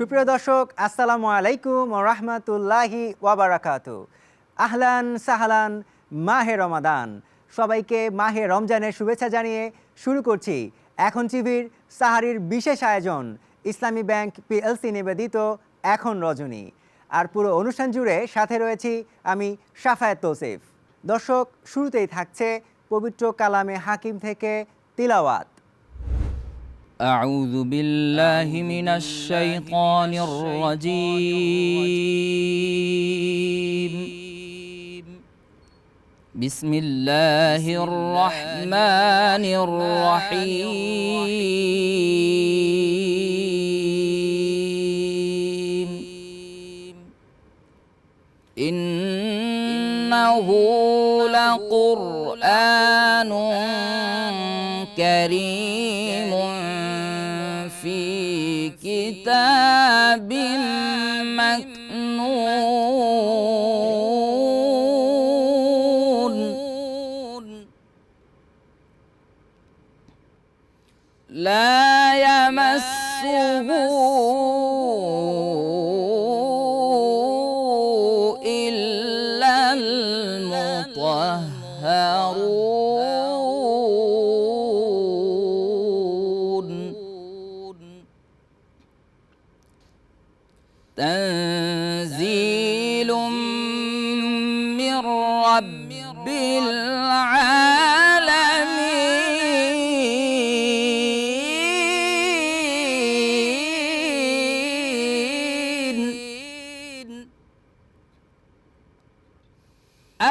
সুপ্রিয় দর্শক, আসসালামু আলাইকুম ওয়া রাহমাতুল্লাহি ওয়া বারাকাতুহু। আহলান সাহলান, মাহে রমাদান। সবাইকে মাহে রমজানের শুভেচ্ছা জানিয়ে শুরু করছি এখন টিভির সাহারির বিশেষ আয়োজন ইসলামী ব্যাংক পিএলসি নিবেদিত এখন রজনী। আর পুরো অনুষ্ঠান জুড়ে সাথে রয়েছি আমি শাফায়েত তৌসিফ। দর্শক, শুরুতেই থাকছে পবিত্র কালামে হাকিম থেকে তিলাওয়াত। أعوذ بالله من الشيطان الرجيم. بسم الله الرحمن الرحيم. إنه لقرآن كريم في كتاب مكنون لا يمسه إلا المطهرون تنزيل من رب العالمين.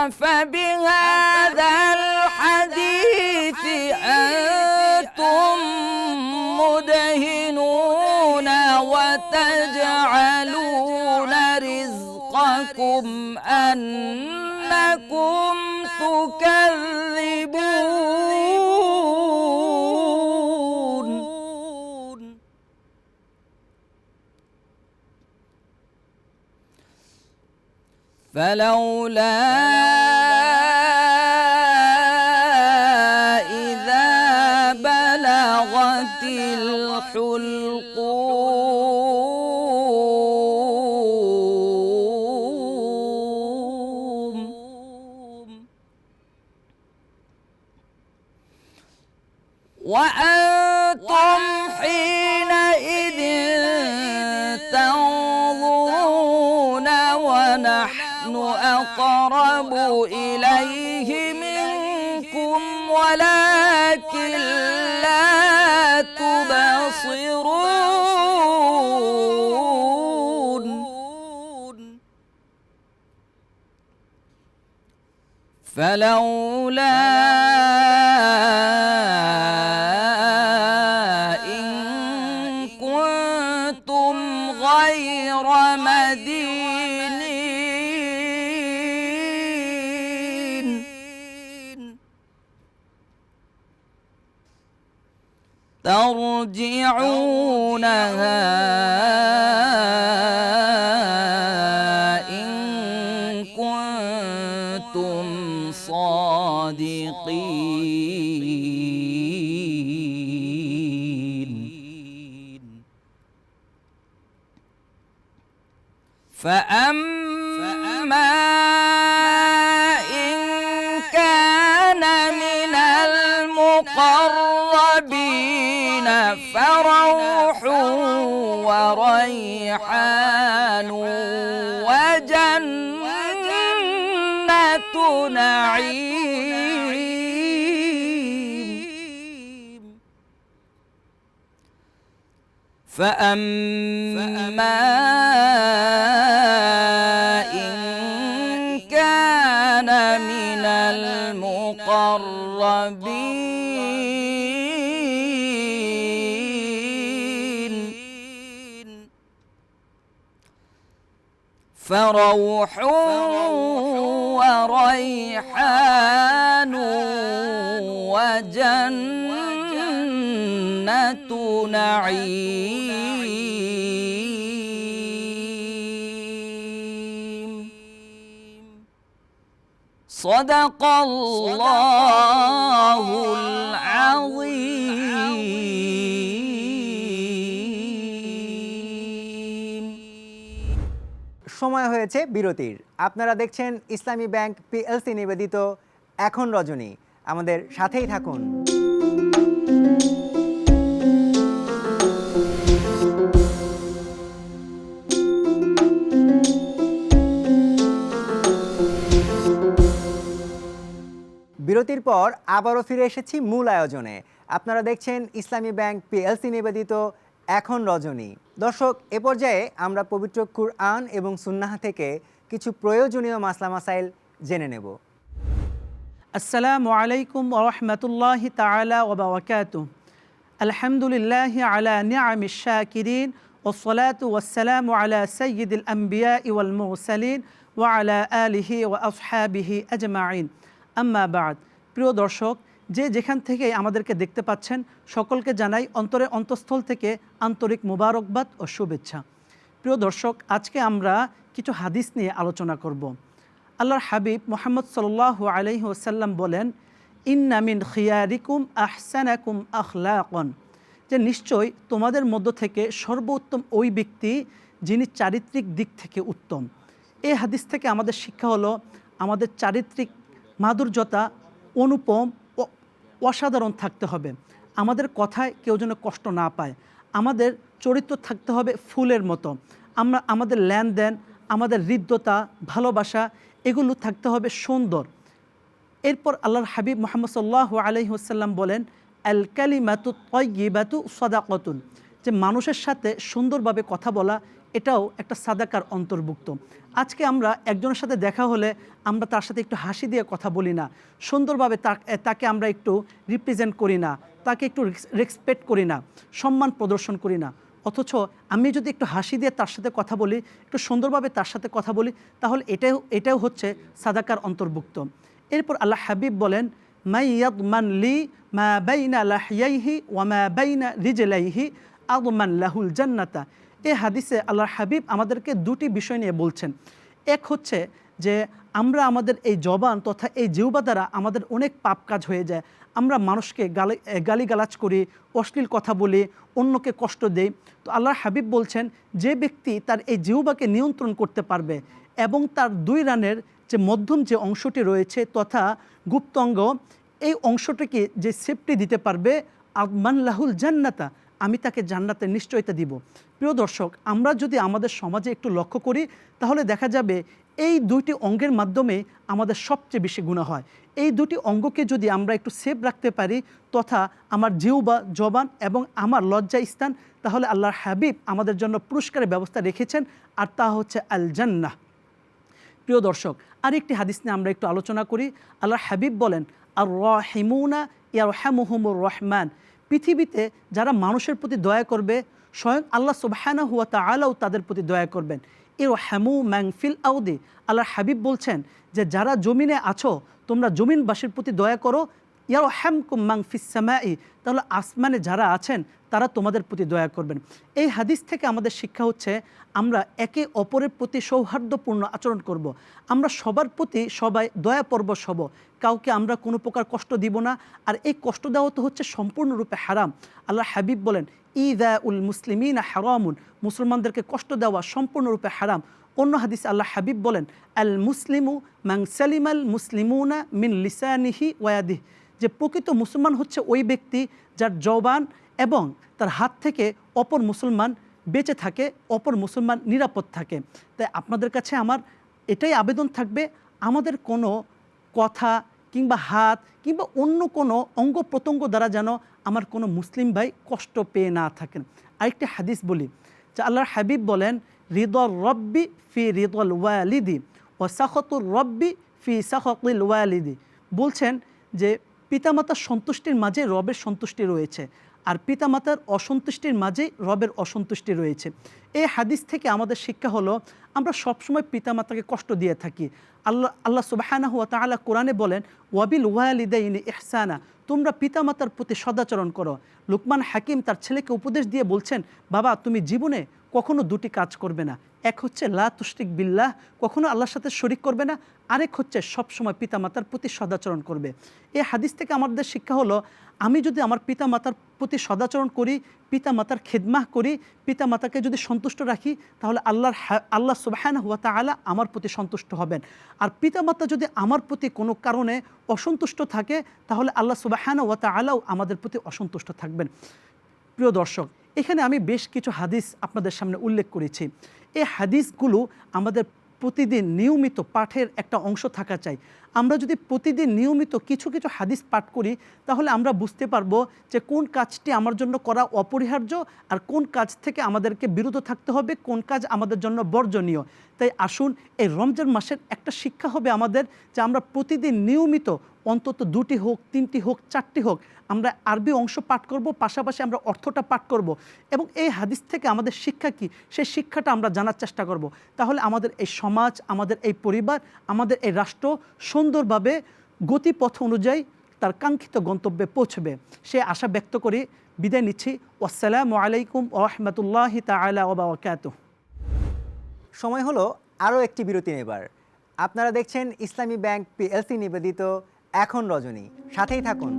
أفبهذا الحديث أنتم مدهنون وتجعلون رزقكم أنكم تكذبون. فلولا إذا بلغت الحلقوم وأنتم حينئذ تنظرون ونحن أقرب إليه منكم ولكن لا تبصرون. فلولا إن كنتم غير مدينين ترجعونها إن كنتم صادقين. فأما إن كان من المقربين فروح وريحان وجنة نعيم. فأما إن كان من المقربين فروح وريحان وجنة نعيم. صدق الله العظيم. সময় হয়েছে বিরতির। আপনারা দেখছেন ইসলামী ব্যাংক পিএলসি নিবেদিত এখন রজনী। আমাদের সাথেই থাকুন। বিরতির পর আবারও ফিরে এসেছি মূল আয়োজনে। আপনারা দেখছেন ইসলামী ব্যাংক পিএলসি নিবেদিত এখন রজনী। দর্শক, এ পর্যায়ে আমরা পবিত্র কুরআন এবং সুন্নাহ থেকে কিছু প্রয়োজনীয় মাসলা মাসাইল জেনে নেব। আসসালামু আলাইকুম ওয়া রাহমাতুল্লাহি তাআলা ওয়া বারাকাতুহু। আলহামদুলিল্লাহি আলা নিআমিশ শাকিরিন ওয়াসসালাতু ওয়াসসালামু আলা সাইয়্যিদিল আমবিয়াই ওয়াল মুরসালিন ওয়া আলা আলিহি ওয়া আসহাবিহি আজমাইন। আম্মা বা'দ। প্রিয় দর্শক, যে যেখান থেকে আমাদেরকে দেখতে পাচ্ছেন সকলকে জানাই অন্তরের অন্তঃস্থল থেকে আন্তরিক মুবারকবাদ ও শুভেচ্ছা। প্রিয় দর্শক, আজকে আমরা কিছু হাদিস নিয়ে আলোচনা করব। আল্লাহর হাবিব মুহাম্মদ সাল্লাল্লাহু আলাইহি ওয়াসাল্লাম বলেন, ইন্না মিন খিয়ারিকুম আহসানাকুম আখলাকন, যে নিশ্চয় তোমাদের মধ্য থেকে সর্বোত্তম ওই ব্যক্তি যিনি চারিত্রিক দিক থেকে উত্তম। এই হাদিস থেকে আমাদের শিক্ষা হলো আমাদের চারিত্রিক মাধুর্যতা অনুপম ও অসাধারণ থাকতে হবে। আমাদের কথায় কেউ যেন কষ্ট না পায়। আমাদের চরিত্র থাকতে হবে ফুলের মতো। আমাদের লেনদেন, আমাদের হৃদ্যতা, ভালোবাসা এগুলো থাকতে হবে সুন্দর। এরপর আল্লাহর হাবিব মুহাম্মদ সাল্লাল্লাহু আলাইহি ওয়াসাল্লাম বলেন, আল কালিমাতু তাইয়্যিবাতু সাদাকাতুন, যে মানুষের সাথে সুন্দরভাবে কথা বলা এটাও একটা সাদাকার অন্তর্ভুক্ত। আজকে আমরা একজনের সাথে দেখা হলে আমরা তার সাথে একটু হাসি দিয়ে কথা বলি না, সুন্দরভাবে তাকে আমরা একটু রিপ্রেজেন্ট করি না, তাকে একটু রেসপেক্ট করি না, সম্মান প্রদর্শন করি না। অথচ আমি যদি একটু হাসি দিয়ে তার সাথে কথা বলি, একটু সুন্দরভাবে তার সাথে কথা বলি, তাহলে এটাও হচ্ছে সাদাকার অন্তর্ভুক্ত। এরপর আল্লাহ হাবিব বলেন, মাই ইয়াদমান লি মা বাইনা লাহইয়াইহি ওয়া মা বাইনা রিজলাইহি আদমান লাহুল জান্নাতা। এই হাদিসে আল্লাহর হাবিব আমাদেরকে দুটি বিষয় নিয়ে বলছেন। এক হচ্ছে যে আমরা আমাদের এই জবান তথা এই জিহ্বা দ্বারা আমাদের অনেক পাপ কাজ হয়ে যায়। আমরা মানুষকে গালিগালাজ করি, অশ্লীল কথা বলি, অন্যকে কষ্ট দেই। তো আল্লাহর হাবিব বলছেন, যে ব্যক্তি তার এই জিহ্বাকে নিয়ন্ত্রণ করতে পারবে এবং তার দুই রানের যে মধ্যম যে অংশটি রয়েছে তথা গুপ্তাঙ্গ, এই অংশটিকে যে সেফটি দিতে পারবে, আদমান লাহুল জান্নাতা, আমি তাকে জান্নাতের নিশ্চয়তা দিব। প্রিয় দর্শক, আমরা যদি আমাদের সমাজে একটু লক্ষ্য করি তাহলে দেখা যাবে এই দুইটি অঙ্গের মাধ্যমে আমাদের সবচেয়ে বেশি গুনাহ হয়। এই দুটি অঙ্গকে যদি আমরা একটু সেভ রাখতে পারি তথা আমার জিহ্বা, জবান এবং আমার লজ্জা স্থান, তাহলে আল্লাহর হাবিব আমাদের জন্য পুরস্কারের ব্যবস্থা রেখেছেন, আর তা হচ্ছে আল জান্নাহ। প্রিয় দর্শক, আরেকটি হাদিস নিয়ে আমরা একটু আলোচনা করি। আল্লাহর হাবিব বলেন, আর রাহিমুনা ইয়ারহামুহুমুর রহমান, পৃথিবীতে যারা মানুষের প্রতি দয়া করবে স্বয়ং আল্লাহ সুবহানাহু ওয়া তাআলাও তাদের প্রতি দয়া করবেন। ইরহামু মান ফিল আরদি, আল্লাহর হাবিব বলছেন যে যারা জমিনে আছো তোমরা জমিনবাসীর প্রতি দয়া করো। ইয়ারহামকুম মান ফিস সামাই, তাহলে আসমানে যারা আছেন তারা তোমাদের প্রতি দয়া করবেন। এই হাদিস থেকে আমাদের শিক্ষা হচ্ছে আমরা একে অপরের প্রতি সৌহার্দ্যপূর্ণ আচরণ করব। আমরা সবার প্রতি সবাই দয়াপরবশ হব, কাউকে আমরা কোনো প্রকার কষ্ট দিব না। আর এই কষ্ট দেওয়া তো হচ্ছে সম্পূর্ণরূপে হারাম। আল্লাহ হাবিব বলেন, ইদা উল মুসলিমিনা হারামুন, মুসলমানদেরকে কষ্ট দেওয়া সম্পূর্ণরূপে হারাম। অন্য হাদিসে আল্লাহ হাবিব বলেন, আল মুসলিমু মান সালিমাল মুসলিমুনা মিন লিসানিহি ওয়াদিহি, যে প্রকৃত মুসলমান হচ্ছে ওই ব্যক্তি যার জবান এবং তার হাত থেকে অপর মুসলমান বেঁচে থাকে, অপর মুসলমান নিরাপদ থাকে। তাই আপনাদের কাছে আমার এটাই আবেদন থাকবে, আমাদের কোনো কথা কিংবা হাত কিংবা অন্য কোনো অঙ্গ প্রত্যঙ্গ দ্বারা যেন আমার কোনো মুসলিম ভাই কষ্ট পেয়ে না থাকেন। আরেকটি হাদিস বলি, যে আল্লাহর হাবিব বলেন, রিদল রব্বি ফি রিদল ওয়ালিদি ও সাখতুর রব্বি ফি সাখতিল ওয়ালিদি, বলছেন যে পিতামাতার সন্তুষ্টির মাঝে রবের সন্তুষ্টি রয়েছে, আর পিতামাতার অসন্তুষ্টির মাঝে রবের অসন্তুষ্টি রয়েছে। এই হাদিস থেকে আমাদের শিক্ষা হলো আমরা সবসময় পিতামাতাকে কষ্ট দিয়ে থাকি। আল্লাহ সুবহানাহু ওয়া তাআলা কোরআনে বলেন, ওয়াবিল ওয়ালিদাইনি ইহসানা, তোমরা পিতামাতার প্রতি সদাচরণ করো। লুকমান হাকিম তার ছেলেকে উপদেশ দিয়ে বলছেন, বাবা তুমি জীবনে কখনো দুটি কাজ করবে না। এক হচ্ছে লা তুশরিক বিল্লাহ, কখনো আল্লাহর সাথে শরিক করবে না। আরেক হচ্ছে সবসময় পিতামাতার প্রতি সদাচরণ করবে। এই হাদিস থেকে আমাদের শিক্ষা হলো, আমি যদি আমার পিতামাতার প্রতি সদাচরণ করি, পিতামাতার খেদমাহ করি, পিতামাতাকে যদি সন্তুষ্ট রাখি, তাহলে আল্লাহ সুবহানাহু ওয়া তাআলা আমার প্রতি সন্তুষ্ট হবেন। আর পিতামাতা যদি আমার প্রতি কোনো কারণে অসন্তুষ্ট থাকে, তাহলে আল্লাহ সুবহানাহু ওয়া তাআলাও আমাদের প্রতি অসন্তুষ্ট থাকবেন। প্রিয় দর্শক, এখানে আমি বেশ কিছু হাদিস আপনাদের সামনে উল্লেখ করেছি। এই হাদিসগুলো আমাদের প্রতিদিন নিয়মিত পাঠের একটা অংশ থাকা চাই। আমরা যদি প্রতিদিন নিয়মিত কিছু কিছু হাদিস পাঠ করি, তাহলে আমরা বুঝতে পারবো যে কোন কাজটি আমার জন্য করা অপরিহার্য আর কোন কাজ থেকে আমাদেরকে বিরত থাকতে হবে, কোন কাজ আমাদের জন্য বর্জনীয়। তাই আসুন, এই রমজান মাসের একটা শিক্ষা হবে আমাদের যে আমরা প্রতিদিন নিয়মিত অন্তত 2টি হোক, 3টি হোক, 4টি হোক আমরা আরবি অংশ পাঠ করব, পাশাপাশি আমরা অর্থটা পাঠ করব। এবং এই হাদিস থেকে আমাদের শিক্ষা কি, সেই শিক্ষাটা আমরা জানার চেষ্টা করব। তাহলে আমাদের এই সমাজ, আমাদের এই পরিবার, আমাদের এই রাষ্ট্র সুন্দরভাবে গতিপথ অনুযায়ী তার কাঙ্ক্ষিত গন্তব্যে পৌঁছবে। সে আশা ব্যক্ত করে বিদায় নিচ্ছি। আসসালামু আলাইকুম ওয়া রাহমাতুল্লাহি তাআলা ওয়া বারাকাতুহু। সময় হলো আরও একটি বিরতি নেবার। আপনারা দেখছেন ইসলামী ব্যাংক পিএলসি নিবেদিত এখন রজনী। সাথেই থাকুন।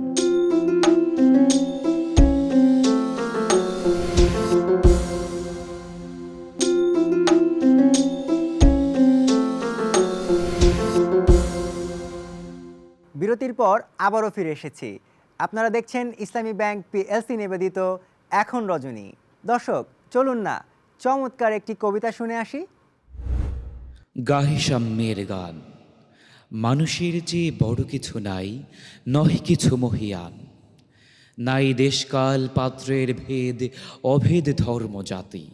বিরতির পর আবারও ফিরে এসেছি। আপনারা দেখছেন ইসলামী ব্যাংক পিএলসি নিবেদিত এখন রজনী। দর্শক, চলুন না চমৎকার একটি কবিতা শুনে আসি। গাহি সাম্যের গান। মানুষের যে বড় কিছু নাই, নহে কিছু মহিয়ান। নাই দেশকাল পাত্রের ভেদ, অভেদ ধর্ম জাতি।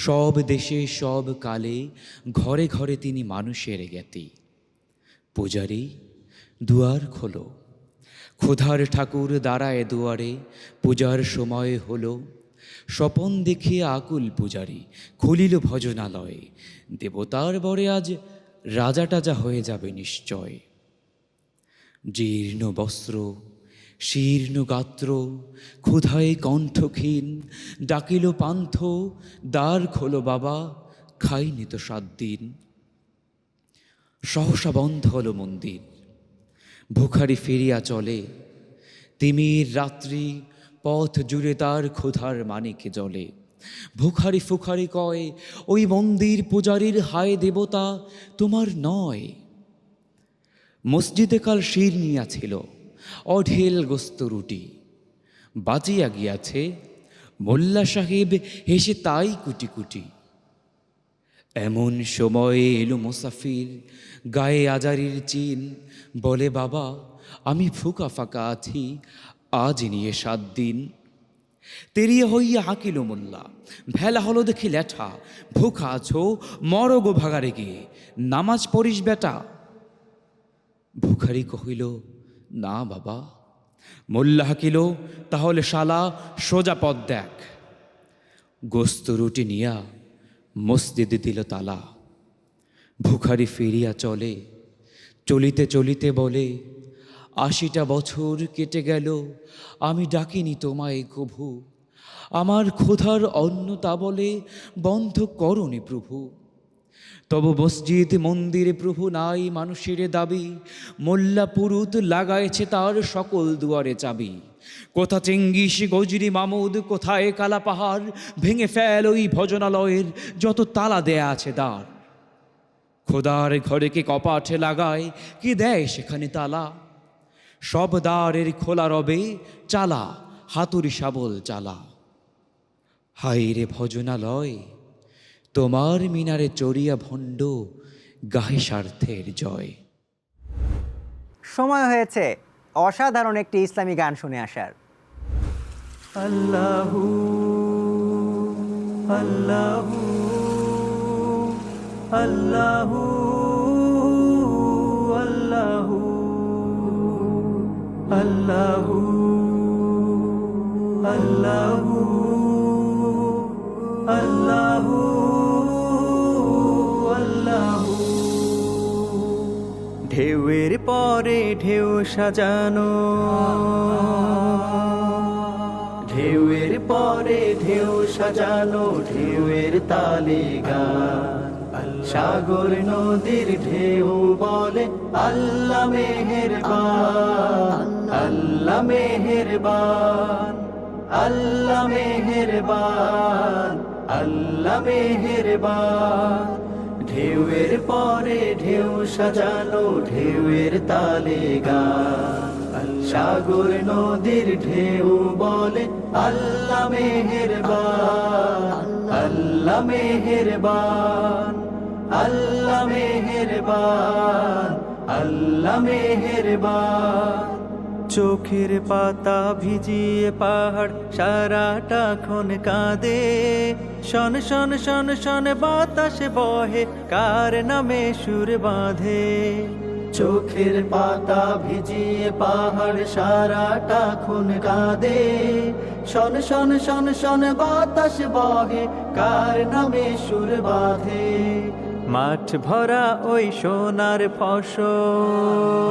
সব দেশে সব কালে, ঘরে ঘরে তিনি মানুষের জ্ঞাতি। পূজারি দুয়ার খোলো, ক্ষুধার ঠাকুর দাঁড়ায় দুয়ারে, পূজার সময় হলো। স্বপন দেখিয়ে আকুল পূজারি, খুলিল ভজনালয়। দেবতার বরে আজ রাজা টাজা হয়ে যাবে নিশ্চয়। জীর্ণ বস্ত্র, শীর্ণ গাত্র, ক্ষুধায় কণ্ঠক্ষীণ, ডাকিল পান্থ, দ্বার খোলো বাবা, খাইনি তো 7 দিন। সহসা বন্ধ হলো মন্দির, ভুখারি ফিরিয়া চলে। তিমির রাত্রি, পথ জুড়ে তার ক্ষুধার মানিকে জলে। ভুখারি ফুখারি কয়, ওই মন্দির পূজারীর হায় দেবতা তোমার নয়। মসজিদে কাল শির নিয়াছিল, অঢেল গোস্ত রুটি। বাজিয়া গিয়াছে, মোল্লা সাহেব হেসে তাই কুটি কুটি। এমন সময়ে এলো মুসাফির, গায়ে আজারির চিন। বলে বাবা, আমি ফুকা ফাঁকা আছি, আজ নিয়ে 7 দিন। তেরিয়ে হইয়া হাঁকিল মোল্লা, ভেলা হলো দেখি লেঠা। ভুখা আছো, মরো গো ভাগারে গিয়ে, নামাজ পড়িস বেটা। ভুখারি কহিল, না বাবা। মোল্লা হাঁকিল, তাহলে শালা সোজা পথ দেখ। গোস্ত রুটি নিয়া মসজিদে দিল তালা। ভুখারি ফিরিয়া চলে, চলিতে চলিতে বলে, 80টা বছর কেটে গেল, আমি ডাকিনি তোমায় কভু। আমার ক্ষুধার অন্ন তা বলে বন্ধ করনি প্রভু। তব মসজিদ মন্দিরে প্রভু নাই মানুষের দাবি। মোল্লা পুরুত লাগাইছে তার সকল দুয়ারে চাবি। কোথা চেঙ্গিস গজরি মামুদ, কোথায় কালা পাহাড়। ভেঙে ফেল ওই ভজনালয়ের যত তালা দেয়া আছে দ্বার। খোদার ঘরে কে কপাটে লাগায়, কি দেয় সেখানে তালা। সব দ্বারের খোলা রবে, চালা হাতুড়ি শাবল চালা। হায় রে ভজনালয়, তোমার মিনারে চড়িয়া ভণ্ড, গাহে স্বার্থের জয়। সময় হয়েছে অসাধারণ একটি ইসলামী গান শুনে আসার। আল্লাহু আল্লাহু আল্লাহু আল্লাহু আল্লাহু আল্লাহু আল্লাহু আল্লাহু। ঢেউয়ের পরে ঢেউ সাজানো, ঢেউয়ের পরে ঢেউ সাজানো ঢেউয়ের তালে গান সাগর নদীর ঢেউ বলে আল্লাহ মেহেরবান আল্লাহ মেহেরবান আল্লাহ মেহেরবান আল্লাহ মেহেরবান ঢেউয়ের পরে ঢেউ সাজানো ঢেউয়ের তালে গান সাগর নদীর ঢেউ বলে আল্লাহ মেহেরবান আল্লাহ মেহেরবান আল্লাহ মেহেরবান আল্লাহ মেহেরবান চোখের পাতা ভিজিয়ে পাহাড় সারাটা ক্ষণ কাঁদে শন শন শন শন বাতাসে বহে কার নামে সুর বাঁধে চোখের পাতা ভিজিয়ে পাহাড় সারাটা ক্ষণ কাঁদে শন শন শন শন বাতাস বহে কার নামে সুর বাঁধে মাঠ ভরা ওই সোনার ফসল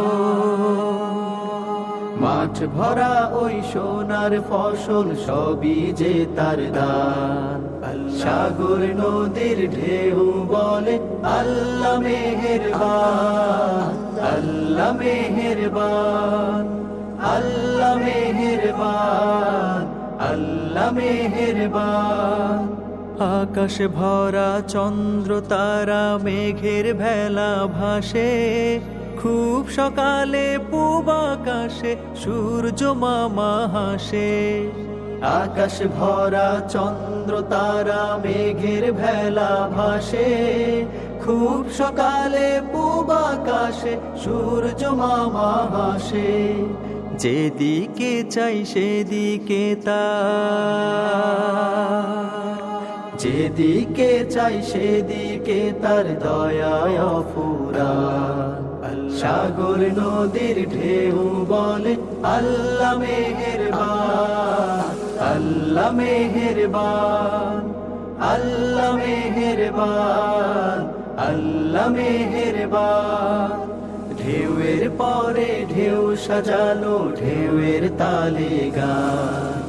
মাঠ ভরা ওই সোনার ফসল সবই যে তার দান সাগর নদীর ঢেউ বলে আল্লাহ মেহেরবান আল্লাহ মেহেরবান আল্লাহ মেহেরবান আল্লাহ মেহেরবান আকাশ ভরা চন্দ্র তারা মেঘের ভেলা ভাসে খুব সকালে পূব আকাশে সূর্য মামা হাসে আকাশ ভরা চন্দ্র তারা মেঘের ভেলা ভাসে খুব সকালে পূব আকাশে সূর্য মামা হাসে যেদিকে চাই সেদিকে যেদিকে চাই সেদিকে তার দয়ায় অফুরান সাগর নদীর ঢেউ বলে আল্লাহ মেহেরবান আল্লাহ মেহেরবান আল্লাহ মেহেরবান আল্লাহ মেহেরবান ঢেউয়ের পরে ঢেউ সাজানো ঢেউয়ের তালে গান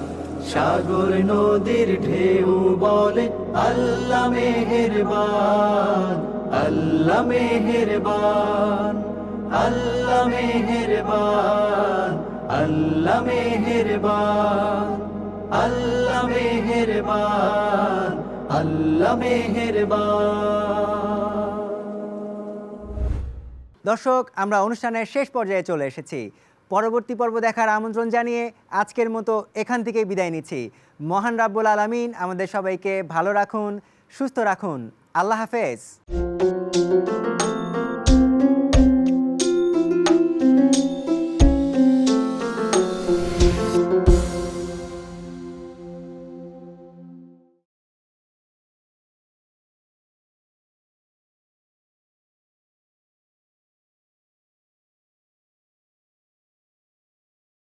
সাগর নদীর ঢেউ বলে আল্লাহ মেহেরবান আল্লাহ মেহেরবান আল্লাহ মেহেরবান আল্লাহ মেহেরবান আল্লাহ মেহেরবান আল্লাহ মেহেরবান। দর্শক, আমরা অনুষ্ঠানের শেষ পর্যায়ে চলে এসেছি। পরবর্তী পর্ব দেখার আমন্ত্রণ জানিয়ে আজকের মতো এখান থেকে বিদায় নিচ্ছি। মহান রাব্বুল আলামিন আমাদের সবাইকে ভালো রাখুন, সুস্থ রাখুন। আল্লাহ হাফেজ।